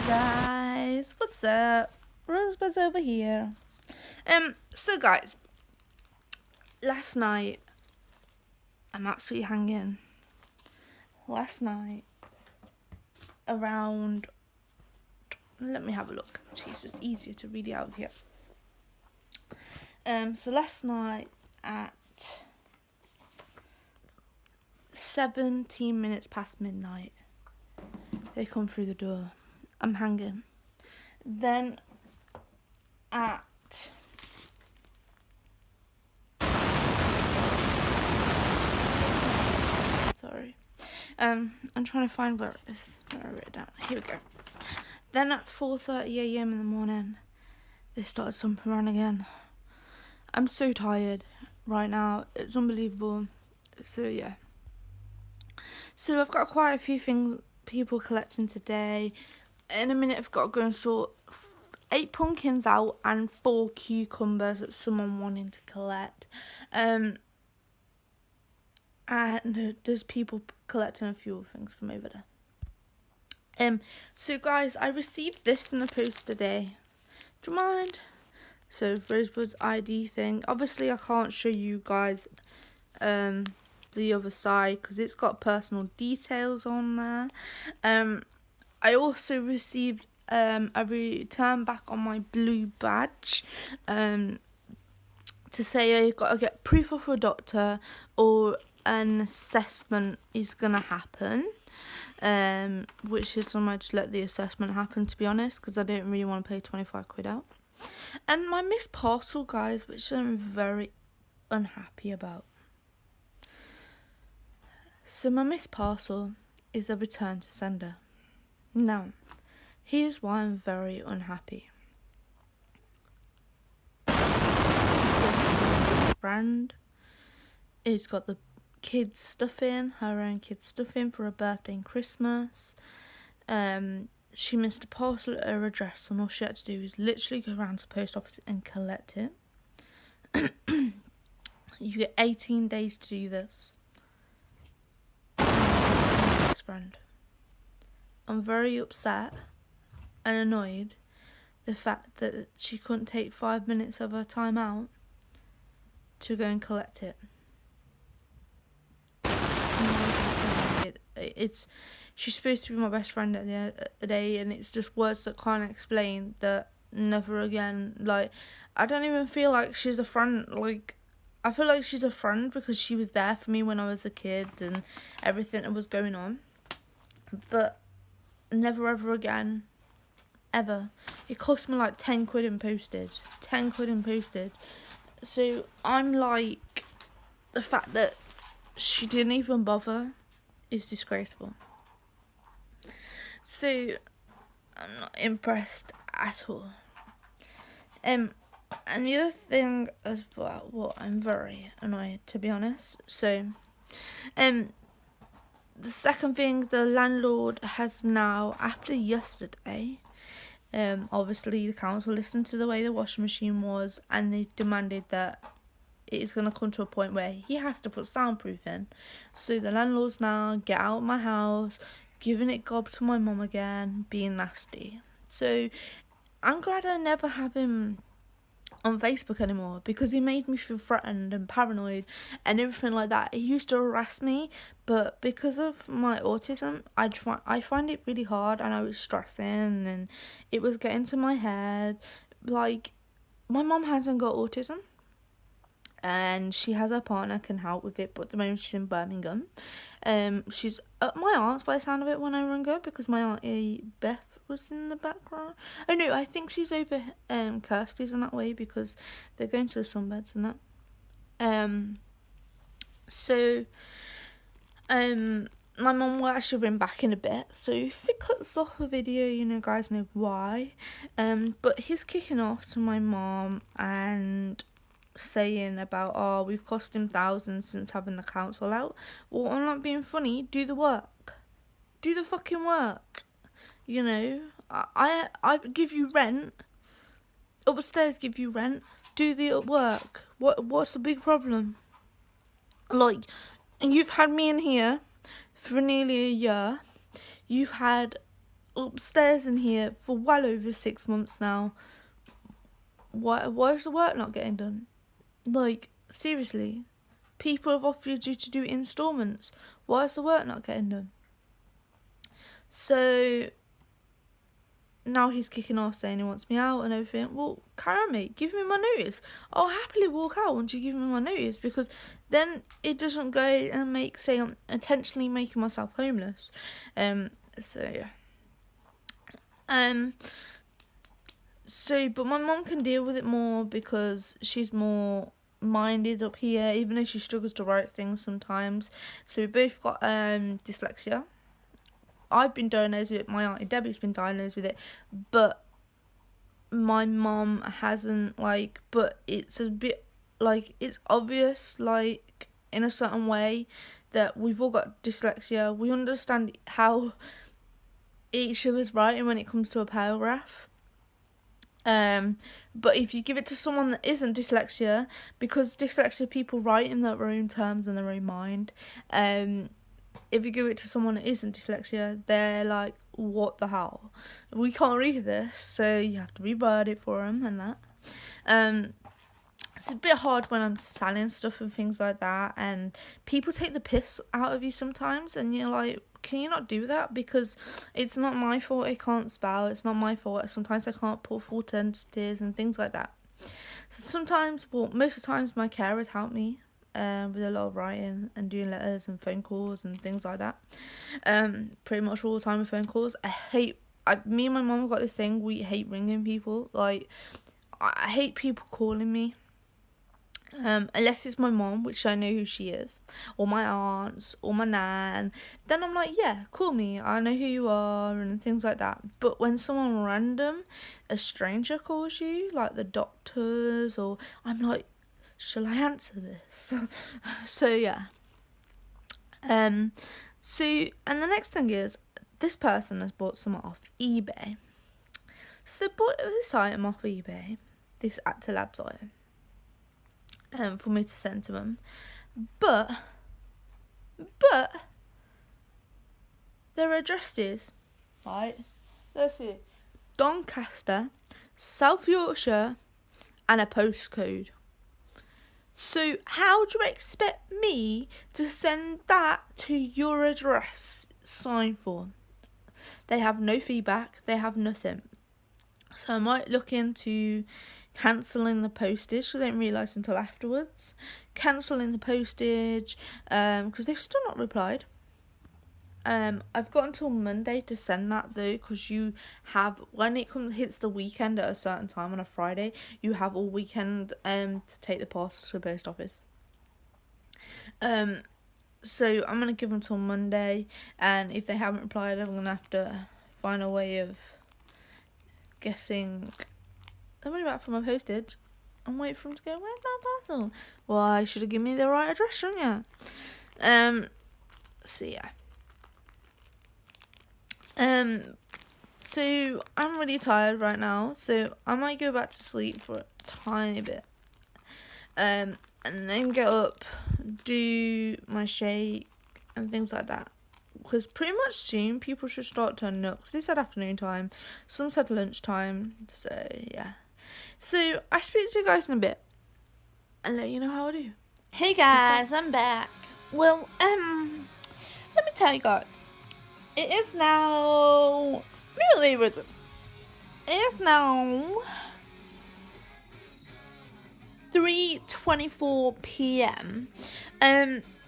Guys, what's up? Rosebud's over here. So guys, last night I'm absolutely hanging. Last night around, let me have a look. It's just easier to read it out of here. So last night at 17 minutes past midnight, they come through the door. I'm hanging. Then at I'm trying to find where it is. Where I wrote it down. Here we go. Then at 4:30 a.m. in the morning, they started something around again. I'm so tired right now. It's unbelievable. So yeah. So I've got quite a few people collecting today. In a minute, I've got to go and sort 8 pumpkins out and 4 cucumbers that someone wanting to collect. And there's people collecting a few things from over there. So guys, I received this in the post today. Do you mind? So Rosebud's ID thing. Obviously, I can't show you guys the other side because it's got personal details on there. I also received a return back on my blue badge. To say I got to get proof of a doctor or an assessment is gonna happen, which is I might just let the assessment happen, to be honest, because I don't really want to pay 25 quid out. And my missed parcel, guys, which I'm very unhappy about. So my missed parcel is a return to sender. Now, here's why I'm very unhappy. Friend, it's got the kids' stuff in, her own kids' stuff in for her birthday and Christmas. She missed a parcel at her address, and all she had to do is literally go around to the post office and collect it. You get 18 days to do this. Friend, I'm very upset and annoyed the fact that she couldn't take 5 minutes of her time out to go and collect it. She's supposed to be my best friend at the end of the day, and it's just words that can't explain that never again. Like, I don't even feel like she's a friend. Like, I feel like she's a friend because she was there for me when I was a kid and everything that was going on. But never ever again. Ever. It cost me like 10 quid in postage. 10 quid in postage. So I'm like, the fact that she didn't even bother is disgraceful. So I'm not impressed at all. And the other thing as well, I'm very annoyed, to be honest. So the second thing, the landlord has now, after yesterday, obviously the council listened to the way the washing machine was, and they demanded that it's going to come to a point where he has to put soundproof in. So the landlord's now get out of my house, giving it gob to my mum again, being nasty. So I'm glad I never have him on Facebook anymore, because he made me feel threatened and paranoid and everything like that. He used to harass me, but because of my autism, I find it really hard, and I was stressing and it was getting to my head. Like, my mum hasn't got autism, and she has her partner can help with it, but at the moment she's in Birmingham. She's at my aunt's by the sound of it when I rang her, because my auntie Beth was in the background. Oh no, I think she's over Kirsty's in that way, because they're going to the sunbeds and that. So my mum will actually ring back in a bit, so if it cuts off a video, you guys know why. But he's kicking off to my mum and saying about, we've cost him thousands since having the council out. Well, I'm not being funny. Do the work. Do the fucking work. I give you rent. Upstairs give you rent. Do the work. What's the big problem? Like, you've had me in here for nearly a year. You've had upstairs in here for well over 6 months now. Why is the work not getting done? Like, seriously. People have offered you to do installments. Why is the work not getting done? So now he's kicking off saying he wants me out and everything. Well, carry on, mate. Give me my notice. I'll happily walk out once you give me my notice, because then it doesn't go and say I'm intentionally making myself homeless. So yeah. But my mum can deal with it more because she's more minded up here, even though she struggles to write things sometimes. So we both got dyslexia. I've been diagnosed with it, my auntie Debbie's been diagnosed with it, but my mum hasn't, but it's a bit, it's obvious, in a certain way, that we've all got dyslexia. We understand how each of us writing when it comes to a paragraph. But if you give it to someone that isn't dyslexia, because dyslexia people write in their own terms and their own mind, if you give it to someone that isn't dyslexia, they're like, what the hell? We can't read this, so you have to reword it for them and that. It's a bit hard when I'm selling stuff and things like that, and people take the piss out of you sometimes, and you're like, can you not do that? Because it's not my fault I can't spell, it's not my fault sometimes I can't put full sentences and things like that. So sometimes, most of the times, my carers help me with a lot of writing and doing letters and phone calls and things like that. Pretty much all the time with phone calls. Me and my mum got this thing, we hate ringing people. I hate people calling me. Unless it's my mom, which I know who she is, or my aunts, or my nan, then I'm like, yeah, call me, I know who you are, and things like that. But when someone random, a stranger calls you, like the doctors, or I'm like, shall I answer this? So yeah. And the next thing is, this person has bought some off eBay. So they bought this item off eBay, this Actilabs item, for me to send to them, but their address is, right, let's see, Doncaster, South Yorkshire, and a postcode. So how do you expect me to send that to your address signed for? They have no feedback, they have nothing. So I might look into cancelling the postage, because I didn't realise until afterwards. Cancelling the postage, because they've still not replied. I've got until Monday to send that though, because you have, when it hits the weekend at a certain time on a Friday, you have all weekend to take the post to the post office. So I'm gonna give them till Monday, and if they haven't replied, I'm gonna have to find a way of getting the money back from my postage and wait for them to go, where's my parcel? Well, you should have given me the right address, shouldn't you? So yeah. So I'm really tired right now, so I might go back to sleep for a tiny bit. And then get up, do my shake and things like that. Because pretty much soon people should start turning up, because they said afternoon time, some said lunchtime, so yeah. So I speak to you guys in a bit and let you know how I do. Hey guys, I'm back. Well, let me tell you guys, it is now 3:24 p.m.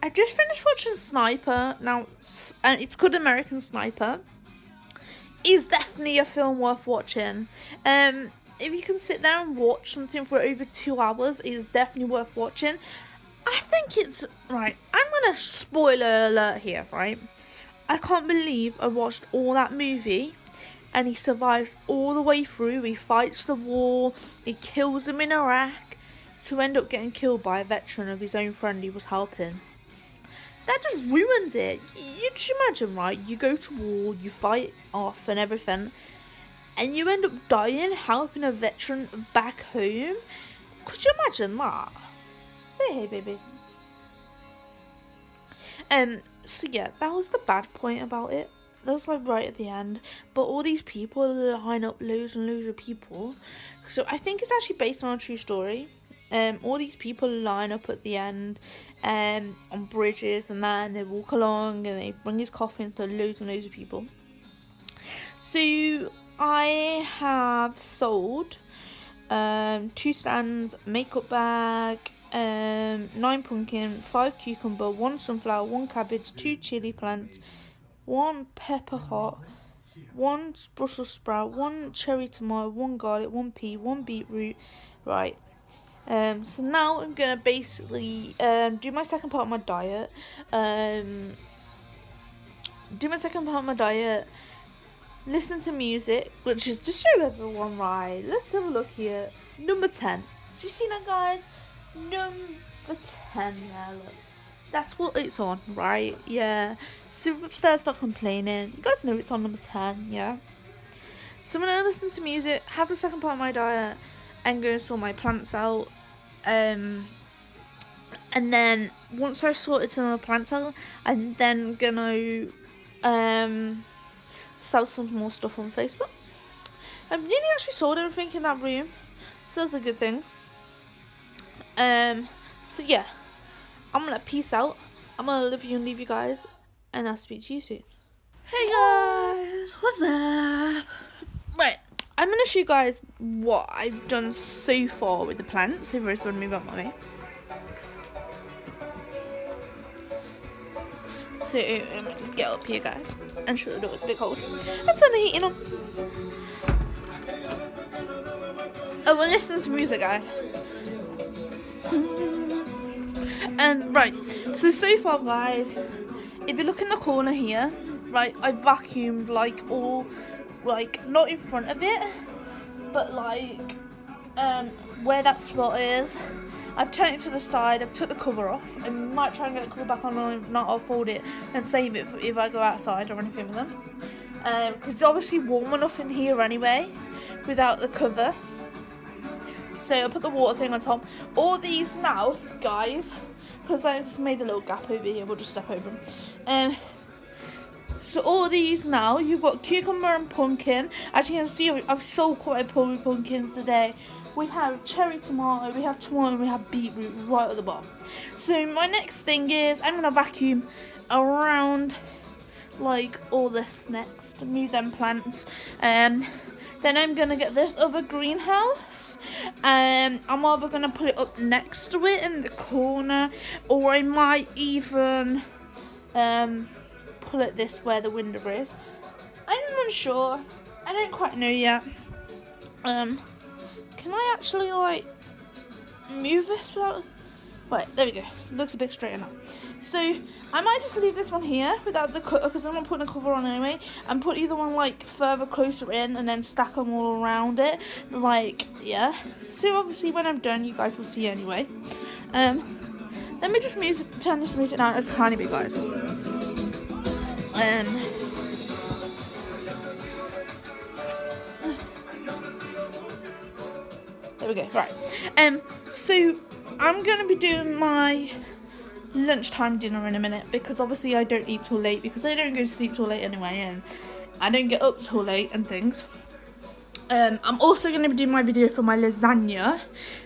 I just finished watching Sniper. Now, it's called American Sniper. It's definitely a film worth watching. If you can sit there and watch something for over 2 hours, it's definitely worth watching. I think it's, right, I'm gonna spoiler alert here, right? I can't believe I watched all that movie and he survives all the way through. He fights the war, he kills him in Iraq, to end up getting killed by a veteran of his own friend he was helping. That just ruins it. You just imagine, right? You go to war, you fight off and everything, and you end up dying helping a veteran back home. Could you imagine that? Say hey, baby. So yeah, that was the bad point about it. That's like right at the end, but all these people line up, loads and loads of people. So I think it's actually based on a true story. All these people line up at the end, on bridges and that, and they walk along and they bring his coffin to loads and loads of people. So I have sold 2 stands, makeup bag, 9 pumpkin, 5 cucumber, 1 sunflower, 1 cabbage, 2 chili plants, 1 pepper hot, 1 Brussels sprout, 1 cherry tomato, 1 garlic, 1 pea, 1 beetroot. Right. So now I'm gonna basically do my second part of my diet. Listen to music, which is to show everyone, right? Let's have a look here. Number 10. So you see that, guys? Number 10. Yeah, look. That's what it's on, right? Yeah. So upstairs, stop complaining. You guys know it's on number 10, yeah? So I'm gonna listen to music, have the second part of my diet, and go and sort my plants out. And then once I sorted some of the plants out, I'm then gonna sell some more stuff on Facebook. I've nearly actually sold everything in that room, so that's a good thing. So yeah, I'm gonna peace out. I'm gonna leave you guys, and I'll speak to you soon. Hey guys, what's up? Right, I'm gonna show you guys what I've done so far with the plants. So first, I'm gonna move out my way. So I'm gonna just get up here, guys, and shut the door. It's a bit cold. Let's turn the heating on. Oh, well, listen to music, guys. Right. So far, guys, if you look in the corner here, right, I vacuumed like all, like not in front of it, but like where that spot is. I've turned it to the side. I've took the cover off. I might try and get the cover back on, or if not, I'll fold it and save it if I go outside or anything with them. Because it's obviously warm enough in here anyway, without the cover. So I'll put the water thing on top. All these now, guys, because I just made a little gap over here. We'll just step over them. So all these now, you've got cucumber and pumpkin. As you can see, I've sold quite a few pumpkins today. We have cherry tomato, we have tomato, we have beetroot right at the bottom. So my next thing is I'm gonna vacuum around like all this next, move them plants. Then I'm gonna get this other greenhouse. I'm either gonna put it up next to it in the corner, or I might even pull it this where the window is. I'm unsure. I don't quite know yet. Can I actually like move this without? Wait, there we go. It looks a bit straighter now. So I might just leave this one here without the cover, because I'm not putting a cover on anyway, and put either one like further closer in, and then stack them all around it. Like, yeah. So obviously when I'm done, you guys will see anyway. Let me just turn this music down a tiny bit, guys. There we go. Right. So I'm gonna be doing my lunchtime dinner in a minute, because obviously I don't eat till late, because I don't go to sleep till late anyway, and I don't get up till late and things. I'm also gonna be doing my video for my lasagna.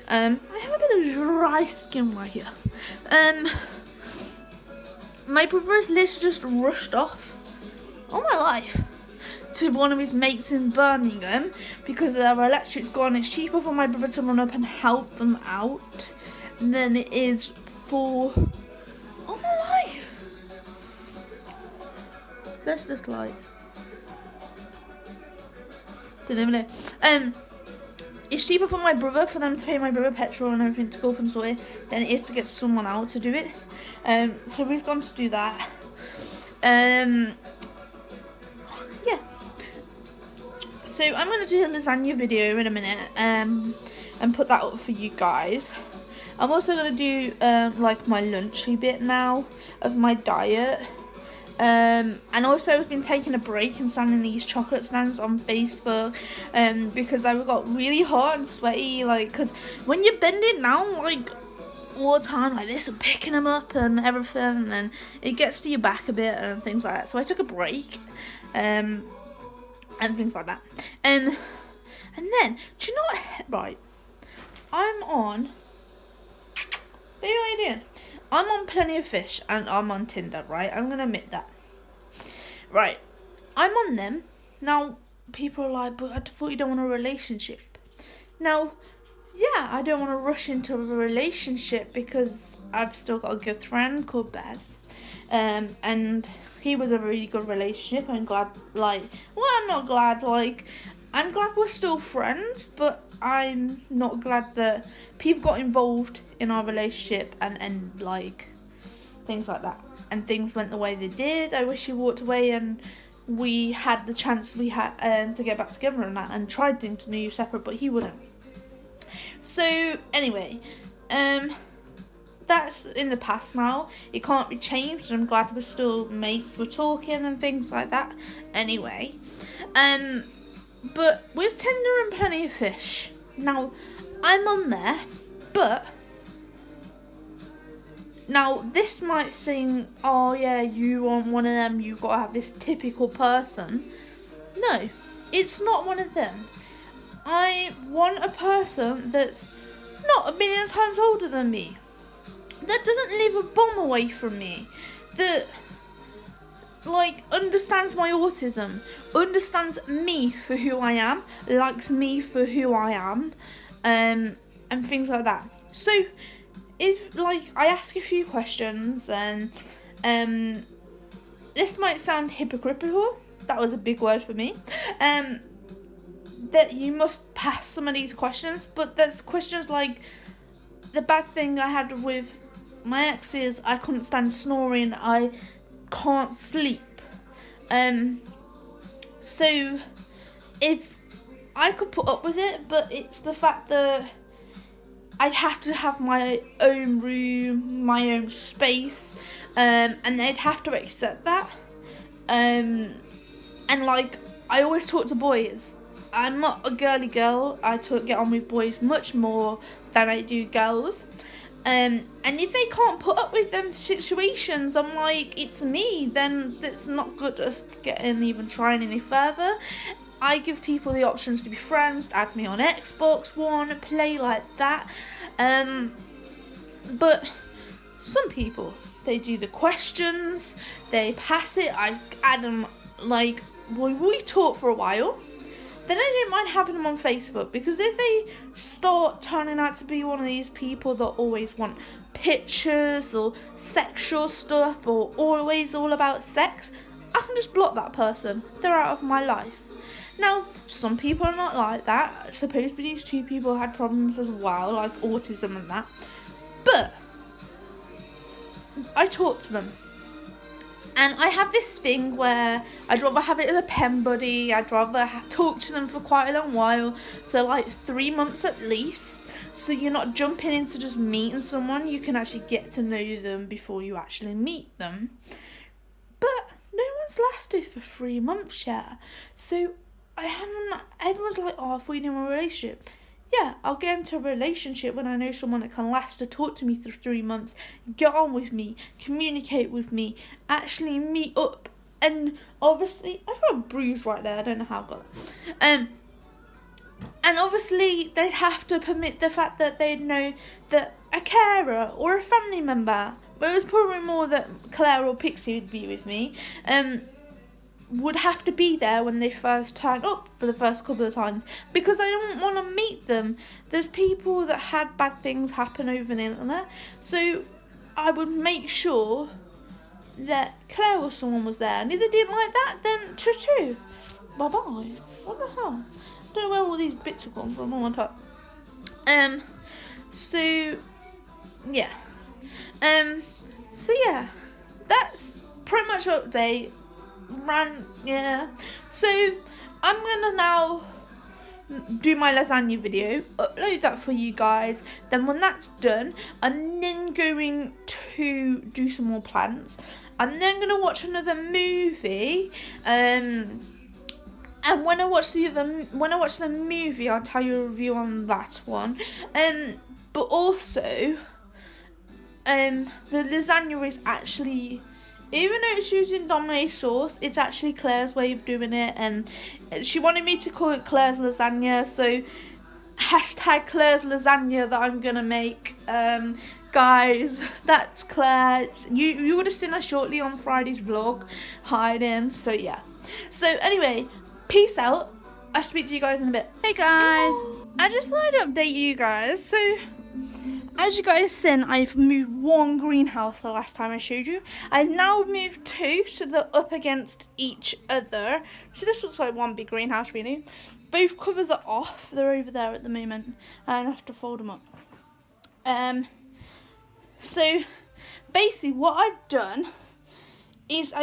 I have a bit of dry skin right here. My brother's list just rushed off all my life to one of his mates in Birmingham because their electric's gone. It's cheaper for my brother to run up and help them out than it is for all my life. Let's just like didn't even know. It's cheaper for my brother, for them to pay my brother petrol and everything to go up and sort it, than it is to get someone out to do it. So we've gone to do that. Yeah. So I'm going to do a lasagna video in a minute, and put that up for you guys. I'm also going to do like my lunchy bit now of my diet. And also I've been taking a break and standing these chocolate stands on Facebook, because I got really hot and sweaty, like, because when you're bending down like all the time like this and picking them up and everything, and then it gets to your back a bit and things like that. So I took a break, and things like that. And then, do you know what? Right, I'm on. What are you doing? I'm on Plenty of Fish and I'm on Tinder, right? I'm gonna admit that. Right, I'm on them now. People are like, but I thought you don't want a relationship. Now, yeah, I don't want to rush into a relationship because I've still got a good friend called Beth. And he was a really good relationship. I'm glad, I'm not glad, I'm glad we're still friends, but I'm not glad that people got involved in our relationship and things like that. And things went the way they did. I wish he walked away and we had the chance we had to get back together and that, and tried things to new separate, but he wouldn't. So anyway, that's in the past now. It can't be changed. I'm glad we're still mates. We're talking and things like that. Anyway, but with Tinder and Plenty of Fish, now I'm on there, but now this might seem, oh yeah, you want one of them, you gotta have this typical person. No, it's not one of them. I want a person that's not a million times older than me, that doesn't live a bomb away from me, that understands my autism, understands me for who I am, likes me for who I am, and things like that. So if I ask a few questions, and this might sound hypocritical, that was a big word for me, that you must pass some of these questions, but there's questions like, the bad thing I had with my ex is I couldn't stand snoring, I can't sleep. So if I could put up with it, but it's the fact that I'd have to have my own room, my own space, and they'd have to accept that. And I always talk to boys. I'm not a girly girl. I get on with boys much more than I do girls. And if they can't put up with them situations, I'm like, it's me, then that's not good us getting even trying any further. I give people the options to be friends, to add me on Xbox One, play like that. But some people, they do the questions, they pass it, I add them, we talk for a while. Then I don't mind having them on Facebook, because if they start turning out to be one of these people that always want pictures or sexual stuff or always all about sex, I can just block that person. They're out of my life. Now, some people are not like that. Supposedly these two people had problems as well, like autism and that. But I talk to them. And I have this thing where I'd rather have it as a pen buddy. I'd rather talk to them for quite a long while. So 3 months at least. So you're not jumping into just meeting someone. You can actually get to know them before you actually meet them. But no one's lasted for 3 months yet. So everyone's like, oh, I thought you didn't want a relationship. Yeah, I'll get into a relationship when I know someone that can last to talk to me for 3 months, get on with me, communicate with me, actually meet up. And obviously, I've got a bruise right there, I don't know how I got it. And obviously, they'd have to permit the fact that they'd know that a carer or a family member, but it was probably more that Claire or Pixie would be with me, would have to be there when they first turn up for the first couple of times, because I don't want to meet them. There's people that had bad things happen over the internet, so I would make sure that Claire or someone was there, and if they didn't like that, then choo-choo, bye-bye. What the hell? I don't know where all these bits have gone from on top. So yeah, that's pretty much update. Yeah, so I'm gonna now do my lasagna video, upload that for you guys. Then when that's done, I'm then going to do some more plans. I'm then gonna watch another movie, and when I watch the movie, I'll tell you a review on that one. But also, the lasagna is actually even though it's using Domino's sauce, it's actually Claire's way of doing it, and she wanted me to call it Claire's lasagna, so hashtag Claire's lasagna that I'm gonna make. Guys, that's Claire. You would have seen her shortly on Friday's vlog hiding, so yeah. So anyway, peace out. I'll speak to you guys in a bit. Hey guys, I just wanted to update you guys. So as you guys seen, I've moved one greenhouse the last time I showed you. I've now moved two, so they're up against each other. So this looks like one big greenhouse really. Both covers are off. They're over there at the moment. I have to fold them up. So basically what I've done is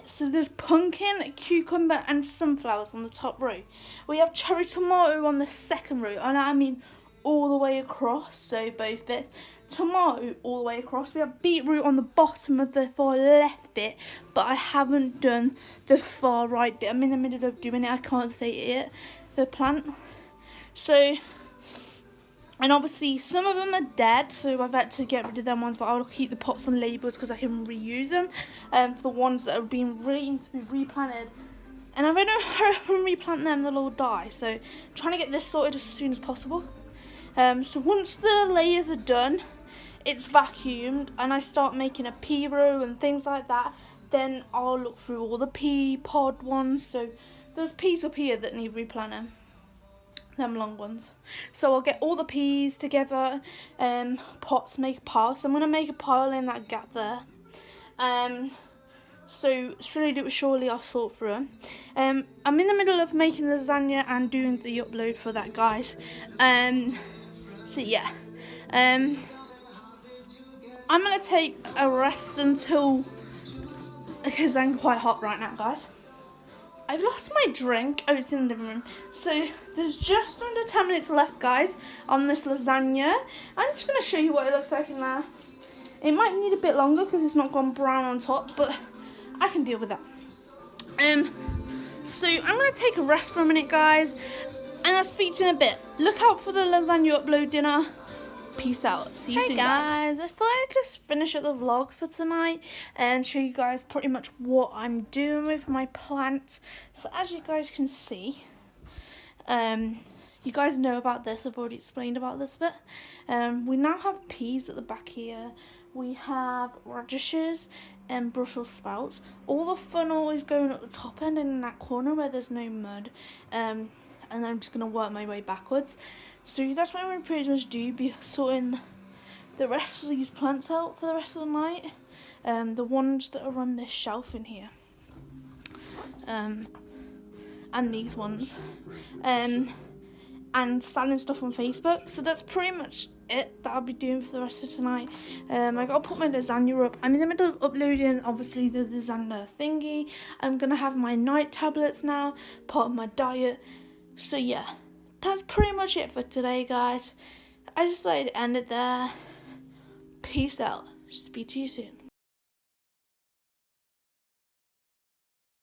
so there's pumpkin, cucumber and sunflowers on the top row. We have cherry tomato on the second row, and I mean all the way across, so both bits. Tomato all the way across. We have beetroot on the bottom of the far left bit, but I haven't done the far right bit. I'm in the middle of doing it. I can't say it yet, the plant. So, and obviously some of them are dead, so I've had to get rid of them ones, but I'll keep the pots and labels because I can reuse them for the ones that are being ready to be replanted. And if I don't hurry up and replant them, they'll all die. So I'm trying to get this sorted as soon as possible. So once the layers are done, it's vacuumed, and I start making a pea row and things like that, then I'll look through all the pea pod ones. So there's peas up here that need replanting, them long ones. So I'll get all the peas together, pots, make a pile. So I'm going to make a pile in that gap there. So surely I'll sort through them. I'm in the middle of making lasagna and doing the upload for that, guys. So yeah, I'm gonna take a rest until, because I'm quite hot right now, guys. I've lost my drink. Oh, it's in the living room. So there's just under 10 minutes left, guys, on this lasagna. I'm just gonna show you what it looks like in there. It might need a bit longer because it's not gone brown on top, but I can deal with that. So I'm gonna take a rest for a minute, guys, and I'll speak to you in a bit. Look out for the lasagna upload dinner. Peace out. See you soon, guys. I thought I'd just finish up the vlog for tonight and show you guys pretty much what I'm doing with my plants. So as you guys can see, you guys know about this. I've already explained about this bit. We now have peas at the back here. We have radishes and Brussels sprouts. All the funnel is going at the top end and in that corner where there's no mud. And I'm just going to work my way backwards. So that's what I'm going to pretty much do, be sorting the rest of these plants out for the rest of the night. The ones that are on this shelf in here. And these ones. And selling stuff on Facebook. So that's pretty much it that I'll be doing for the rest of tonight. I gotta put my lasagna up. I'm in the middle of uploading obviously the lasagna thingy. I'm gonna have my night tablets now, part of my diet. So yeah, that's pretty much it for today, guys. I just thought I'd end it there. Peace out. Speak to you soon.